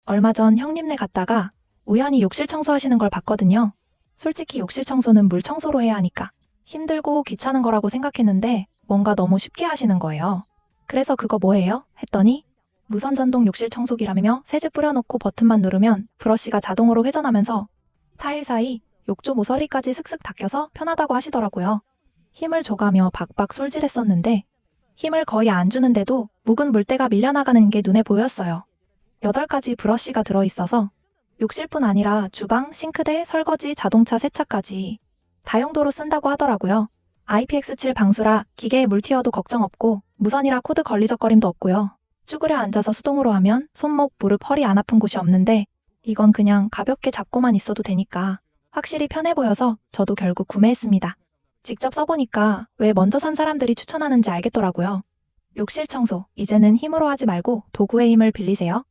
얼마 전 형님네 갔다가 우연히 욕실 청소하시는 걸 봤거든요. 솔직히 욕실 청소는 물 청소로 해야 하니까 힘들고 귀찮은 거라고 생각했는데 뭔가 너무 쉽게 하시는 거예요. 그래서 그거 뭐예요? 했더니 무선 전동 욕실 청소기라며 세제 뿌려놓고 버튼만 누르면 브러쉬가 자동으로 회전하면서 타일 사이 욕조 모서리까지 슥슥 닦여서 편하다고 하시더라고요. 힘을 줘가며 박박 솔질했었는데 힘을 거의 안 주는데도 묵은 물때가 밀려나가는 게 눈에 보였어요. 8가지 브러쉬가 들어있어서 욕실뿐 아니라 주방, 싱크대, 설거지, 자동차 세차까지 다용도로 쓴다고 하더라고요. IPX7 방수라 기계에 물 튀어도 걱정 없고 무선이라 코드 걸리적거림도 없고요. 쭈그려 앉아서 수동으로 하면 손목, 무릎, 허리 안 아픈 곳이 없는데 이건 그냥 가볍게 잡고만 있어도 되니까 확실히 편해 보여서 저도 결국 구매했습니다. 직접 써보니까 왜 먼저 산 사람들이 추천하는지 알겠더라고요. 욕실 청소, 이제는 힘으로 하지 말고 도구의 힘을 빌리세요.